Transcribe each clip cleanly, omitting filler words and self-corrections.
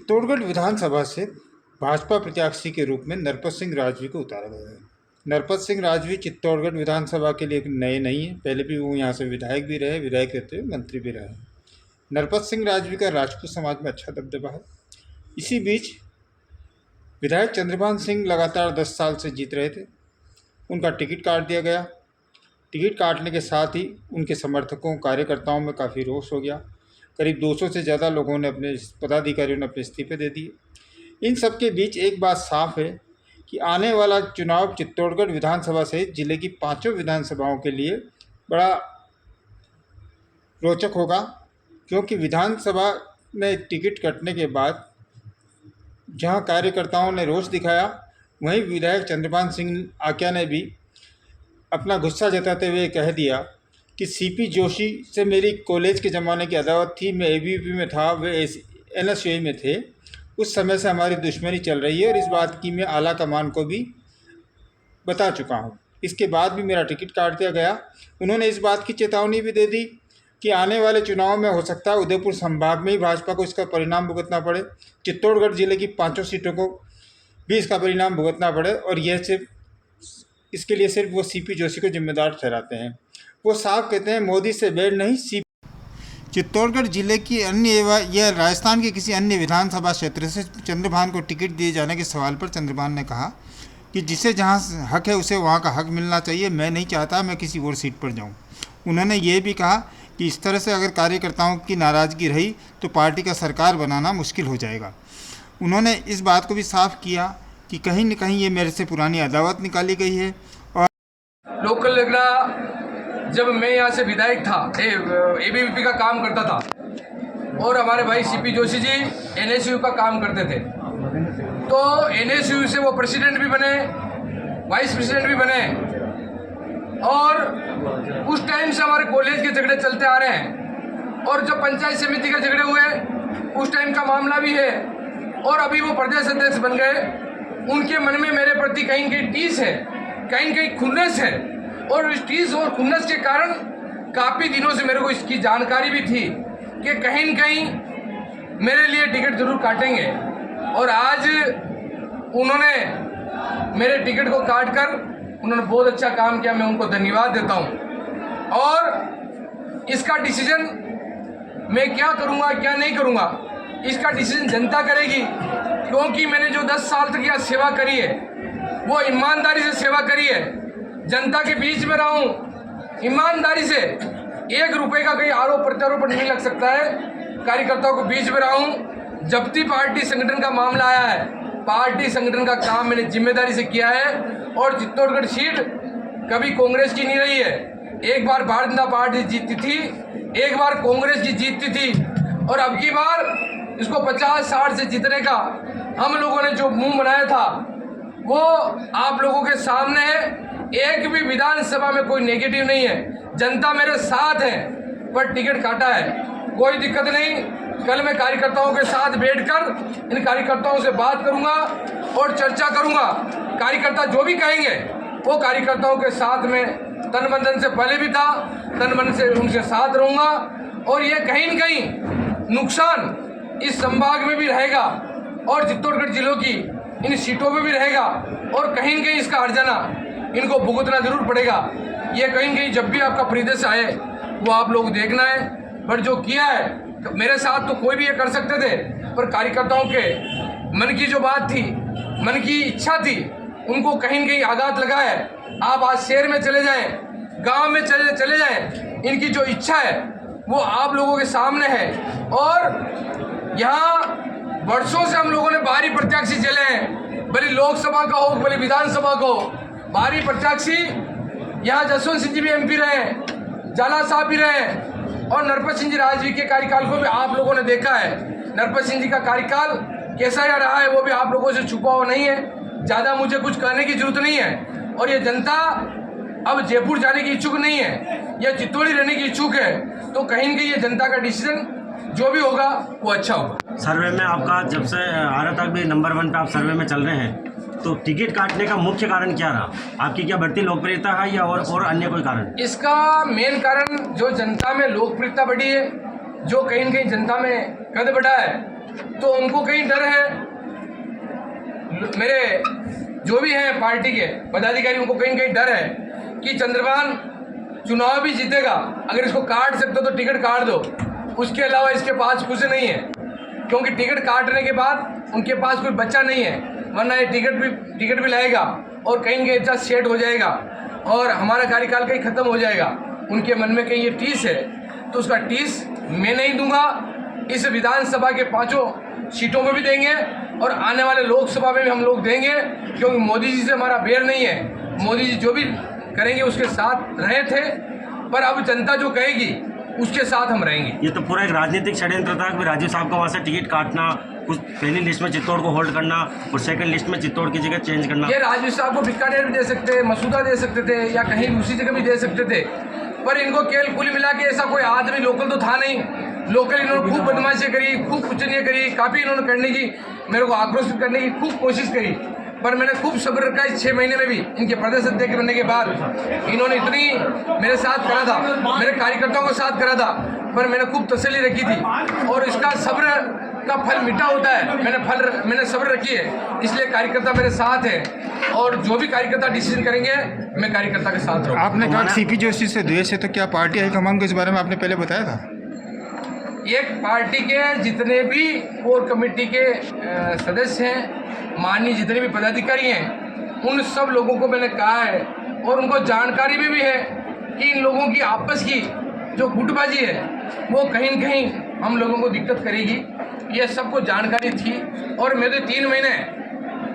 चित्तौड़गढ़ विधानसभा से भाजपा प्रत्याशी के रूप में नरपत सिंह राजवी को उतारा गया है। नरपत सिंह राजवी चित्तौड़गढ़ विधानसभा के लिए नए नहीं है, पहले भी वो यहाँ से विधायक भी रहे, विधायक रहते हुए मंत्री भी रहे। नरपत सिंह राजवी का राजपूत समाज में अच्छा दबदबा है। इसी बीच विधायक चंद्रभान सिंह लगातार 10 साल से जीत रहे थे, उनका टिकट काट दिया गया। टिकट काटने के साथ ही उनके समर्थकों कार्यकर्ताओं में काफ़ी रोष हो गया। करीब 200 से ज़्यादा लोगों ने पदाधिकारियों ने अपने इस्तीफे दे दिए। इन सब के बीच एक बात साफ है कि आने वाला चुनाव चित्तौड़गढ़ विधानसभा सहित जिले की 5 विधानसभाओं के लिए बड़ा रोचक होगा, क्योंकि विधानसभा में टिकट कटने के बाद जहां कार्यकर्ताओं ने रोष दिखाया, वहीं विधायक चंद्रभान सिंह आक्या ने भी अपना गुस्सा जताते हुए कह दिया कि सीपी जोशी से मेरी कॉलेज के ज़माने की अदावत थी। मैं एबीवीपी में था, वे एनएसयूआई में थे। उस समय से हमारी दुश्मनी चल रही है और इस बात की मैं आला कमान को भी बता चुका हूं। इसके बाद भी मेरा टिकट काट दिया गया। उन्होंने इस बात की चेतावनी भी दे दी कि आने वाले चुनाव में हो सकता है उदयपुर संभाग में ही भाजपा को इसका परिणाम भुगतना पड़े, चित्तौड़गढ़ जिले की 5 सीटों को भी इसका परिणाम भुगतना पड़े, और यह इसके लिए सिर्फ वो सीपी जोशी को जिम्मेदार ठहराते हैं। वो साफ कहते हैं मोदी से बैर नहीं चित्तौड़गढ़ जिले की अन्य या राजस्थान के किसी अन्य विधानसभा क्षेत्र से चंद्रभान को टिकट दिए जाने के सवाल पर चंद्रभान ने कहा कि जिसे जहां हक है उसे वहां का हक मिलना चाहिए। मैं नहीं चाहता मैं किसी और सीट पर जाऊं। उन्होंने ये भी कहा कि इस तरह से अगर कार्यकर्ताओं की नाराज़गी रही तो पार्टी का सरकार बनाना मुश्किल हो जाएगा। उन्होंने इस बात को भी साफ किया कि कहीं न कहीं ये मेरे से पुरानी अदावत निकाली गई है। और लोकल लगना, जब मैं यहाँ से विधायक था, एबीवीपी का काम करता था, और हमारे भाई सीपी जोशी जी एनएसयू का काम करते थे, तो एनएसयू से वो प्रेसिडेंट भी बने, वाइस प्रेसिडेंट भी बने, और उस टाइम से हमारे कॉलेज के झगड़े चलते आ रहे हैं। और जब पंचायत समिति के झगड़े हुए उस टाइम का मामला भी है, और अभी वो प्रदेश अध्यक्ष बन गए। उनके मन में मेरे प्रति कहीं कहीं टीस है, कहीं कहीं खुन्नस है, और इस टीस और खुन्नस के कारण काफ़ी दिनों से मेरे को इसकी जानकारी भी थी कि कहीं न कहीं मेरे लिए टिकट जरूर काटेंगे। और आज उन्होंने मेरे टिकट को काट कर उन्होंने बहुत अच्छा काम किया, मैं उनको धन्यवाद देता हूं। और इसका डिसीजन मैं क्या करूंगा क्या नहीं करूंगा, इसका डिसीजन जनता करेगी, क्योंकि मैंने जो 10 साल तक यहाँ सेवा करी है वो ईमानदारी से सेवा करी है। जनता के बीच में रहा हूँ ईमानदारी से, 1 रुपये का कोई आरोप प्रत्यारोप नहीं लग सकता है। कार्यकर्ताओं के बीच में रहा हूँ। जब भी पार्टी संगठन का मामला आया है, पार्टी संगठन का काम मैंने जिम्मेदारी से किया है। और चित्तौड़गढ़ सीट कभी कांग्रेस की नहीं रही है। एक बार भारतीय जनता पार्टी जीतती थी, एक बार कांग्रेस की जीतती थी, और अब की बार इसको 50-60 से जीतने का हम लोगों ने जो मुंह बनाया था वो आप लोगों के सामने है। एक भी विधानसभा में कोई नेगेटिव नहीं है, जनता मेरे साथ है, पर टिकट काटा है, कोई दिक्कत नहीं। कल मैं कार्यकर्ताओं के साथ बैठकर इन कार्यकर्ताओं से बात करूंगा और चर्चा करूंगा। कार्यकर्ता जो भी कहेंगे वो कार्यकर्ताओं के साथ में तन मन धन से पहले भी था, तन मन से उनके साथ रहूंगा। और ये कहीं न कहीं नुकसान इस संभाग में भी रहेगा और चित्तौड़गढ़ जिलों की इन सीटों में भी रहेगा, और कहीं न कहीं इसका हर्जाना इनको भुगतना जरूर पड़ेगा। ये कहीं न कहीं जब भी आपका परिदृश्य आए वो आप लोग देखना है। पर जो किया है तो मेरे साथ तो कोई भी ये कर सकते थे, पर कार्यकर्ताओं के मन की जो बात थी, मन की इच्छा थी, उनको कहीं न कहीं आघात लगा है। आप आज शहर में चले जाएं, गांव में चले जाएं, इनकी जो इच्छा है वो आप लोगों के सामने है। और यहाँ वर्षों से हम लोगों ने बाहरी प्रत्याशी झेले हैं, भले लोकसभा का हो भले विधानसभा का हो। बाहरी प्रत्याशी यहाँ जसवंत सिंह जी भी एमपी रहे, जाला साहब भी रहे, और नरपत सिंह जी राजवी के कार्यकाल को भी आप लोगों ने देखा है। नरपत सिंह जी का कार्यकाल कैसा यहाँ रहा है वो भी आप लोगों से छुपा हुआ नहीं है, ज़्यादा मुझे कुछ कहने की जरूरत नहीं है। और ये जनता अब जयपुर जाने की इच्छुक नहीं है या चित्तौड़ी रहने की इच्छुक है, तो कहीं न कहीं ये जनता का डिसीजन जो भी होगा वो अच्छा होगा। सर्वे में आपका जब से आरा तक भी नंबर 1 पे आप सर्वे में चल रहे हैं, तो टिकट काटने का मुख्य कारण क्या रहा? आपकी क्या बढ़ती लोकप्रियता है या और अन्य कोई कारण? इसका मेन कारण जो जनता में लोकप्रियता बढ़ी है, जो कहीं न कहीं जनता में कद बढ़ा है, तो उनको कहीं डर है, मेरे जो भी हैं पार्टी के पदाधिकारी, उनको कहीं कहीं डर है कि चंद्रभान चुनाव भी जीतेगा, अगर इसको काट सकते हो तो टिकट काट दो, उसके अलावा इसके पास कुछ नहीं है। क्योंकि टिकट काटने के बाद उनके पास कोई बच्चा नहीं है, वरना ये टिकट भी लाएगा और कहीं कहीं इतना सेट हो जाएगा और हमारा कार्यकाल कहीं ख़त्म हो जाएगा। उनके मन में कहीं ये टीस है, तो उसका टीस मैं नहीं दूंगा। इस विधानसभा के 5 सीटों में भी देंगे और आने वाले लोकसभा में भी हम लोग देंगे, क्योंकि मोदी जी से हमारा बैर नहीं है। मोदी जी जो भी करेंगे उसके साथ रहे थे, पर अब जनता जो कहेगी उसके साथ हम रहेंगे। ये तो पूरा एक राजनीतिक षड्यंत्र था कि राजीव साहब का वहाँ से टिकट काटना, कुछ पहली लिस्ट में चित्तौड़ को होल्ड करना और सेकंड लिस्ट में चित्तौड़ की जगह चेंज करना। ये राजीव साहब को बीकानेर भी दे सकते, मसूदा दे सकते थे या कहीं दूसरी जगह भी दे सकते थे, पर इनको केवल कुल मिला के ऐसा कोई आदमी लोकल तो था नहीं। लोकल इन्होंने खूब बदमाशी करी, खूब कुचनियाँ करी, काफ़ी इन्होंने करने की, मेरे को आक्रोशित करने की खूब कोशिश करी, पर मैंने खूब सब्र रखा। इस 6 महीने में भी इनके प्रदेश अध्यक्ष बनने के बाद इन्होंने इतनी मेरे साथ करा था, मेरे कार्यकर्ताओं के साथ करा था, पर मैंने खूब तसल्ली रखी थी और इसका सब्र का फल मीठा होता है। मैंने सब्र रखी है, इसलिए कार्यकर्ता मेरे साथ है और जो भी कार्यकर्ता डिसीजन करेंगे मैं कार्यकर्ता के साथ रहूँगा। आपने कहा सीपी जोशी से द्वेष है, तो क्या पार्टी हाईकमान को इस बारे में आपने पहले बताया था? एक पार्टी के जितने भी कोर कमेटी के सदस्य हैं, माननीय जितने भी पदाधिकारी हैं, उन सब लोगों को मैंने कहा है और उनको जानकारी भी है कि इन लोगों की आपस की जो गुटबाजी है वो कहीं न कहीं हम लोगों को दिक्कत करेगी। ये सबको जानकारी थी और मैं तो 3 महीने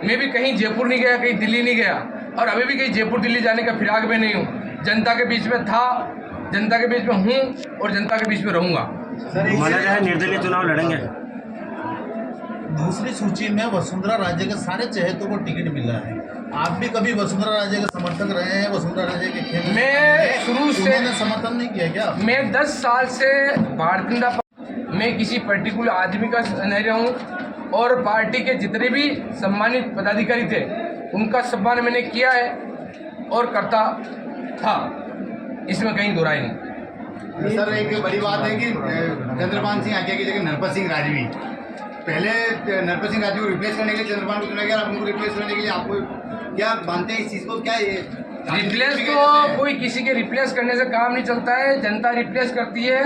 मैं भी कहीं जयपुर नहीं गया, कहीं दिल्ली नहीं गया और अभी भी कहीं जयपुर दिल्ली जाने का फिराक में नहीं हूँ। जनता के बीच में था, जनता के बीच में हूँ और जनता के बीच में रहूँगा। माना जाए निर्दलीय चुनाव लड़ेंगे। दूसरी सूची में वसुंधरा राजे के सारे चहेतों को टिकट मिला है। आप भी कभी वसुंधरा राजे के समर्थक रहे हैं? वसुंधरा राजे के खेल मैं शुरू से समर्थन नहीं किया क्या? मैं 10 साल से भारतीय जनता पार्टी में किसी पर्टिकुलर आदमी का नहीं रहा हूँ और पार्टी के जितने भी सम्मानित पदाधिकारी थे उनका सम्मान मैंने किया है और करता था, इसमें कहीं दोहराई नहीं। सर, एक बड़ी बात है कि चंद्रभान सिंह आज्ञा की जगह नरपत सिंह राजवी, पहले नरपत सिंह राजवी को रिप्लेस करने के लिए चंद्रभान को चुना गया, अब उनको रिप्लेस करने के लिए आपको क्या मानते हैं इस चीज़ को? क्या ये रिप्लेस तो कोई किसी के रिप्लेस करने से काम नहीं चलता है, जनता रिप्लेस करती है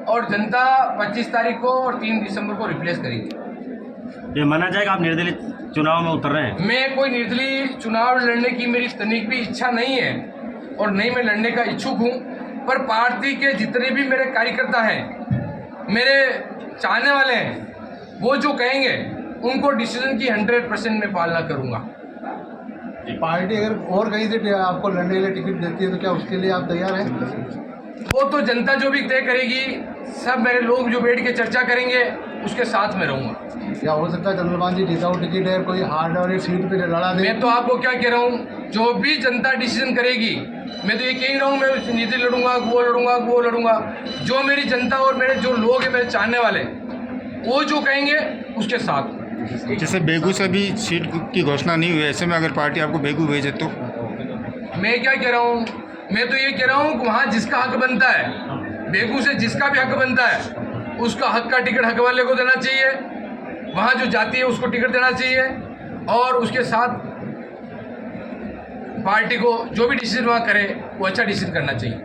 और जनता 25 तारीख को और 3 दिसंबर को रिप्लेस करेगी। ये माना जाएगा आप निर्दलीय चुनाव में उतर रहे हैं? मैं कोई निर्दलीय चुनाव लड़ने की मेरी तनिक भी इच्छा नहीं है और नहीं मैं लड़ने का इच्छुक हूँ, पर पार्टी के जितने भी मेरे कार्यकर्ता हैं, मेरे चाहने वाले हैं, वो जो कहेंगे उनको डिसीजन की 100% में पालना करूँगा। पार्टी अगर और कहीं से आपको लड़ने के लिए टिकट देती है तो क्या उसके लिए आप तैयार हैं? वो तो जनता जो भी तय करेगी, सब मेरे लोग जो बैठ के चर्चा करेंगे उसके साथ में रहूँगा। क्या हो सकता है चंद्रभान जी जिताऊ टिकट है, कोई हार्ड और एक सीट पे लड़ा दे? मैं तो आपको क्या कह रहा हूँ, जो भी जनता डिसीजन करेगी, मैं तो ये कह रहा हूँ मैं नीति लड़ूंगा, वो लड़ूंगा। जो मेरी जनता और मेरे जो लोग हैं, मेरे चाहने वाले, वो जो कहेंगे उसके साथ। जैसे बेगू से भी सीट की घोषणा नहीं हुई, ऐसे में अगर पार्टी आपको बेगू भेजे तो? मैं क्या कह रहा हूँ, मैं तो ये कह रहा हूँ कि वहाँ जिसका हक बनता है, बेगू से जिसका भी हक बनता है, उसका हक का टिकट हक वाले को देना चाहिए। वहाँ जो जाती है उसको टिकट देना चाहिए और उसके साथ पार्टी को जो भी डिसीजन वहाँ करे वो अच्छा डिसीजन करना चाहिए।